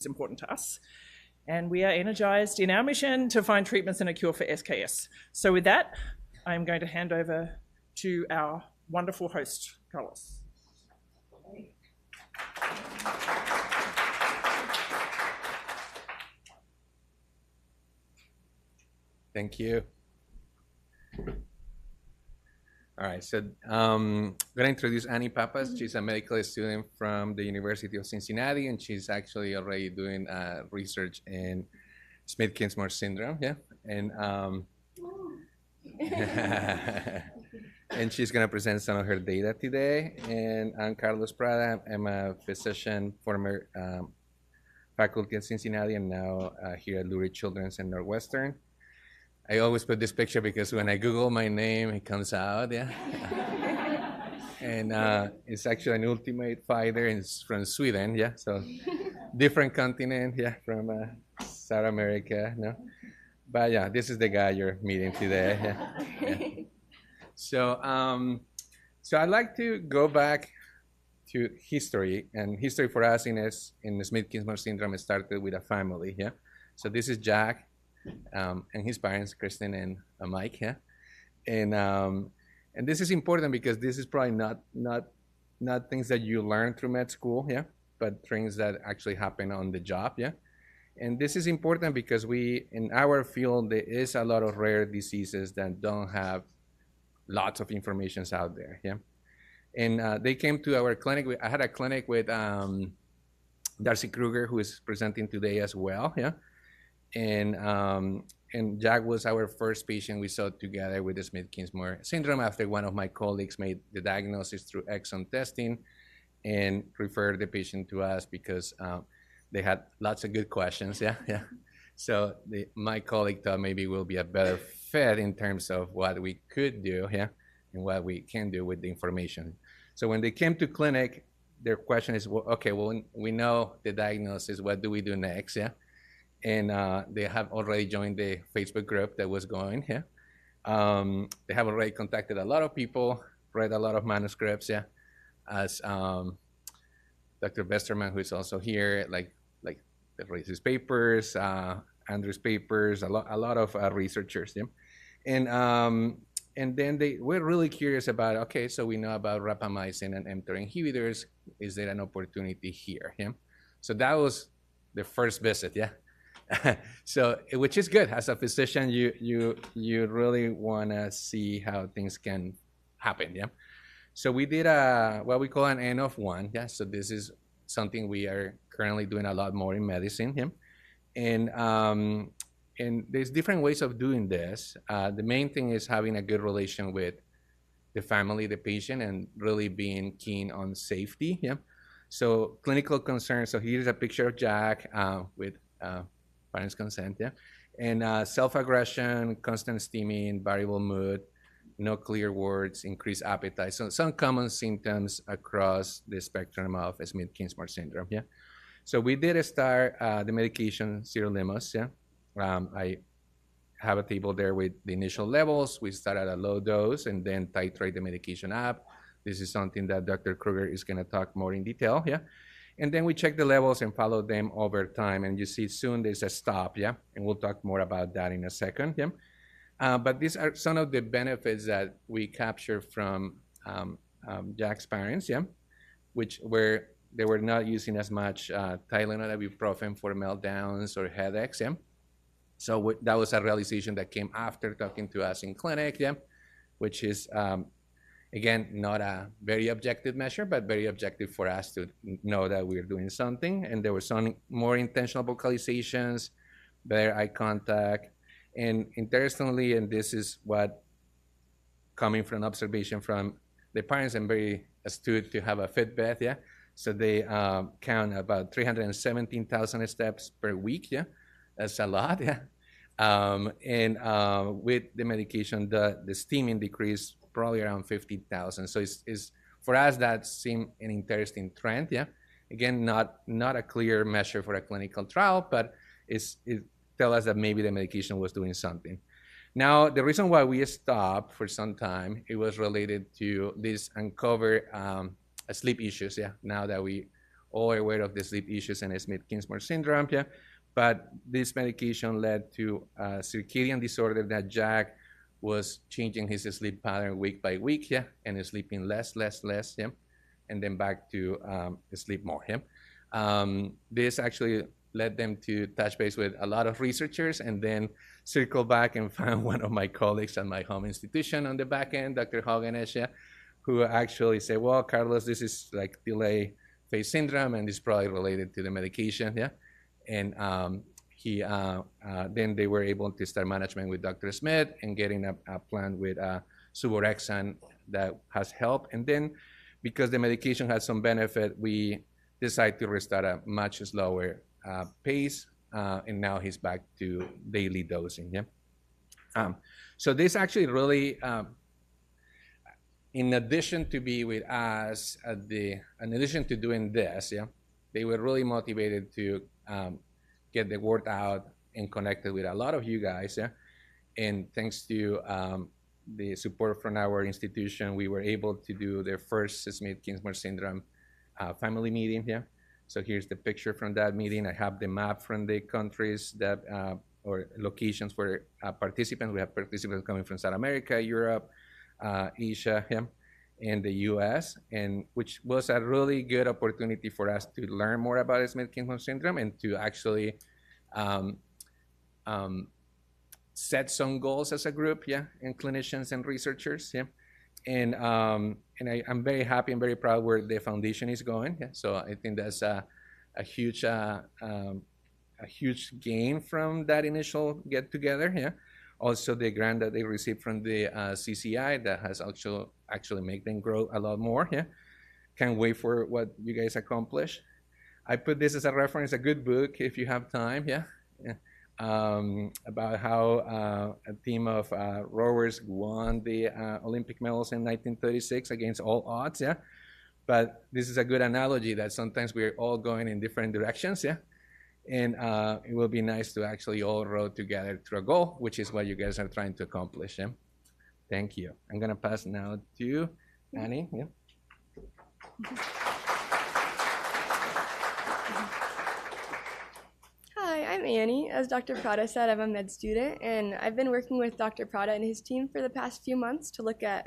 is important to us. And we are energized in our mission to find treatments and a cure for SKS. So with that, I'm going to hand over to our wonderful host, Carlos. Thank you. All right, so I'm going to introduce Annie Pappas. She's a medical student from the University of Cincinnati, and she's actually already doing research in Smith-Kingsmore syndrome, yeah? And and she's going to present some of her data today. And I'm Carlos Prada. I'm a physician, former faculty at Cincinnati, and now here at Lurie Children's and Northwestern. I always put this picture because when I Google my name, it comes out, yeah. And it's actually an ultimate fighter, and it's from Sweden, yeah. So different continent, yeah, from South America, no. But yeah, this is the guy you're meeting today. Yeah. Yeah. So I'd like to go back to history, and history for us in the Smith-Kingsmore syndrome started with a family, yeah. So this is Jack. And his parents, Kristen and Mike, yeah, and this is important because this is probably not things that you learn through med school, yeah, but things that actually happen on the job, yeah. And this is important because in our field there is a lot of rare diseases that don't have lots of information out there, yeah. And they came to our clinic. I had a clinic with Darcy Kruger, who is presenting today as well, yeah. And Jack was our first patient we saw together with the Smith-Kingsmore syndrome after one of my colleagues made the diagnosis through exome testing and referred the patient to us because they had lots of good questions, yeah, yeah. So my colleague thought maybe we'll be a better fit in terms of what we could do, yeah, and what we can do with the information. So when they came to clinic, their question is, well, okay, well, we know the diagnosis, what do we do next, yeah? And they have already joined the Facebook group that was going here. They have already contacted a lot of people, read a lot of manuscripts, yeah, as Dr. Besterman, who is also here, like Raice's papers, Andrew's papers, a lot of researchers, yeah. And then they were really curious about, okay, so we know about rapamycin and mTOR inhibitors. Is there an opportunity here, yeah? So that was the first visit, yeah. So, which is good. As a physician, you really want to see how things can happen, yeah. So we did what we call an N of 1, yeah. So this is something we are currently doing a lot more in medicine, yeah. And there's different ways of doing this. The main thing is having a good relation with the family, the patient, and really being keen on safety, yeah. So clinical concerns. So here's a picture of Jack with parents' consent, yeah. And self-aggression, constant steaming, variable mood, no clear words, increased appetite. So some common symptoms across the spectrum of Smith-Kingsmore syndrome, yeah. So we did start the medication sirolimus, yeah. I have a table there with the initial levels. We start at a low dose and then titrate the medication up. This is something that Dr. Kruger is going to talk more in detail, yeah. And then we check the levels and follow them over time. And you see soon there's a stop, yeah? And we'll talk more about that in a second, yeah? But these are some of the benefits that we capture from Jack's parents, yeah? Which they were not using as much Tylenol, ibuprofen for meltdowns or headaches, yeah? So that was a realization that came after talking to us in clinic, yeah? Which is, again, not a very objective measure, but very objective for us to know that we're doing something. And there were some more intentional vocalizations, better eye contact. And interestingly, and this is what coming from observation from the parents, and very astute to have a Fitbit, yeah? So they count about 317,000 steps per week, yeah? That's a lot, yeah? With the medication, the steaming decreased probably around 50,000. So it's for us that seemed an interesting trend, yeah. Again, not a clear measure for a clinical trial, but it tells us that maybe the medication was doing something. Now, the reason why we stopped for some time, it was related to this uncovered sleep issues, yeah. Now that we all aware of the sleep issues and Smith-Kingsmore syndrome. Yeah, but this medication led to a circadian disorder that Jack was changing his sleep pattern week by week. Yeah, and sleeping less. Yeah, and then back to sleep more. Yeah, this actually led them to touch base with a lot of researchers and then circle back and find one of my colleagues at my home institution on the back end, Dr. Hoganesh, yeah, who actually said, well, Carlos, this is like delay phase syndrome and it's probably related to the medication, yeah. And then they were able to start management with Dr. Smith and getting a plan with suvorexant that has helped. And then because the medication has some benefit, we decided to restart a much slower pace, and now he's back to daily dosing. Yeah. So this actually really, in addition to be with us in addition to doing this, yeah, they were really motivated to get the word out and connected with a lot of you guys. Yeah. And thanks to the support from our institution, we were able to do their first Smith-Kingsmore syndrome family meeting. Yeah. So here's the picture from that meeting. I have the map from the countries that, or locations for participants. We have participants coming from South America, Europe, Asia, yeah, and the US, and which was a really good opportunity for us to learn more about Smith-Kingsmore syndrome and to actually set some goals as a group, yeah, and clinicians and researchers, yeah. And I'm very happy and very proud where the foundation is going. Yeah? So I think that's a huge gain from that initial get together. Yeah. Also, the grant that they received from the CCI that has actually made them grow a lot more. Yeah. Can't wait for what you guys accomplish. I put this as a reference, a good book if you have time. Yeah. Yeah. About how a team of rowers won the Olympic medals in 1936 against all odds, yeah. But this is a good analogy that sometimes we're all going in different directions, yeah. And it will be nice to actually all row together to a goal, which is what you guys are trying to accomplish, yeah. Thank you. I'm gonna pass now to Annie, yeah. Hi, I'm Annie. As Dr. Prada said, I'm a med student, and I've been working with Dr. Prada and his team for the past few months to look at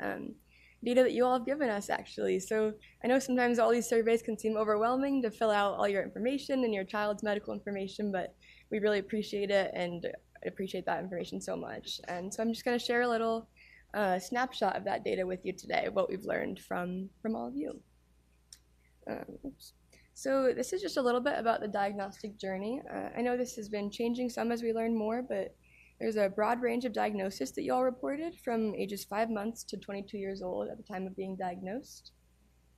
data that you all have given us, actually. So I know sometimes all these surveys can seem overwhelming to fill out all your information and your child's medical information, but we really appreciate it and appreciate that information so much. And so I'm just going to share a little snapshot of that data with you today, what we've learned from all of you. Oops. So this is just a little bit about the diagnostic journey. I know this has been changing some as we learn more, but there's a broad range of diagnosis that you all reported from ages 5 months to 22 years old at the time of being diagnosed,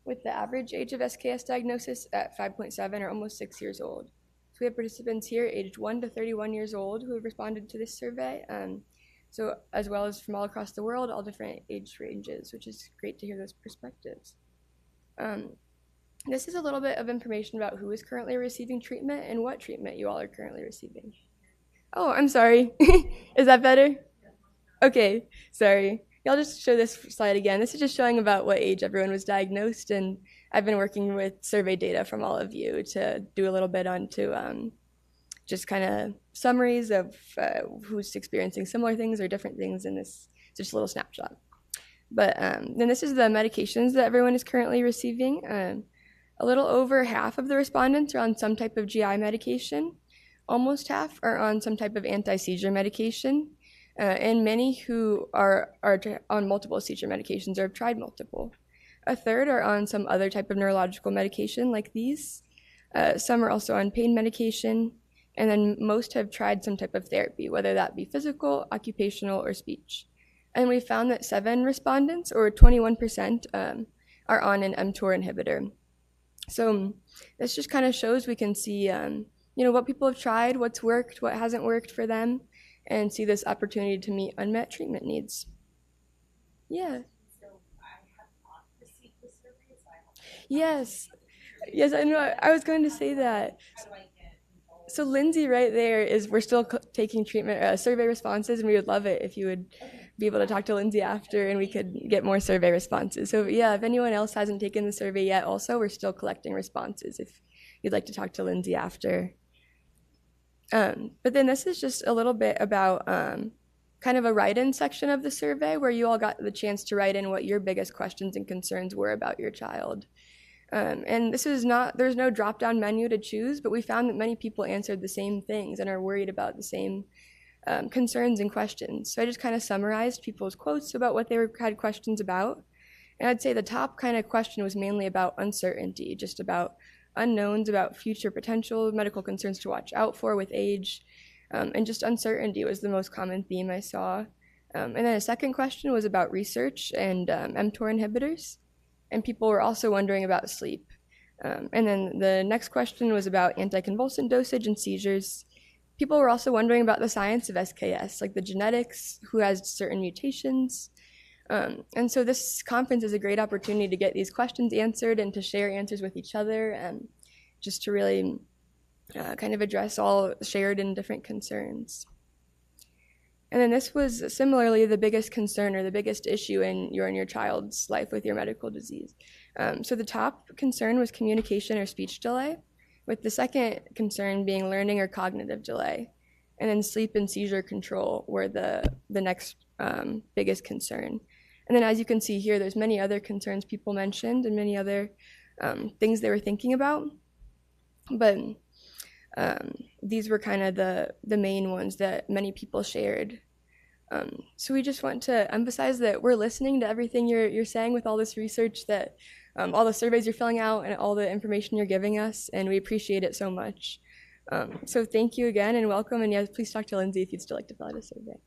with the average age of SKS diagnosis at 5.7 or almost 6 years old. So we have participants here aged 1 to 31 years old who have responded to this survey, so as well as from all across the world, all different age ranges, which is great to hear those perspectives. This is a little bit of information about who is currently receiving treatment and what treatment you all are currently receiving. Oh, I'm sorry. Is that better? Okay, sorry. I'll just show this slide again. This is just showing about what age everyone was diagnosed, and I've been working with survey data from all of you to do a little bit onto just kind of summaries of who's experiencing similar things or different things in this, just a little snapshot. But then this is the medications that everyone is currently receiving. A little over half of the respondents are on some type of GI medication. Almost half are on some type of anti-seizure medication. And many who are on multiple seizure medications or have tried multiple. A third are on some other type of neurological medication like these. Some are also on pain medication. And then most have tried some type of therapy, whether that be physical, occupational, or speech. And we found that 7 respondents, or 21%, are on an mTOR inhibitor. So this just kind of shows we can see, what people have tried, what's worked, what hasn't worked for them, and see this opportunity to meet unmet treatment needs. Yeah. So I have not received the survey, so I have. Yes, I know. I was going to say that. How do I get involved? So Lindsay right there is, we're still taking treatment survey responses, and we would love it if you would be able to talk to Lindsay after and we could get more survey responses. So yeah, if anyone else hasn't taken the survey yet also, we're still collecting responses. If you'd like to talk to Lindsay after. But then this is just a little bit about kind of a write-in section of the survey where you all got the chance to write in what your biggest questions and concerns were about your child. And this is not, there's no drop-down menu to choose, but we found that many people answered the same things and are worried about the same concerns and questions. So I just kind of summarized people's quotes about what they had questions about. And I'd say the top kind of question was mainly about uncertainty, just about unknowns, about future potential, medical concerns to watch out for with age, and just uncertainty was the most common theme I saw. And then a second question was about research and mTOR inhibitors, and people were also wondering about sleep. And then the next question was about anticonvulsant dosage and seizures. People were also wondering about the science of SKS, like the genetics, who has certain mutations. And so this conference is a great opportunity to get these questions answered and to share answers with each other, and just to really kind of address all shared and different concerns. And then this was similarly the biggest concern or the biggest issue in your child's life with your medical disease. So the top concern was communication or speech delay, with the second concern being learning or cognitive delay. And then sleep and seizure control were the next biggest concern. And then as you can see here, there's many other concerns people mentioned and many other things they were thinking about. But these were kind of the main ones that many people shared. So we just want to emphasize that we're listening to everything you're saying with all this research, that all the surveys you're filling out and all the information you're giving us, and we appreciate it so much. So thank you again and welcome, and yes, please talk to Lindsay if you'd still like to fill out a survey.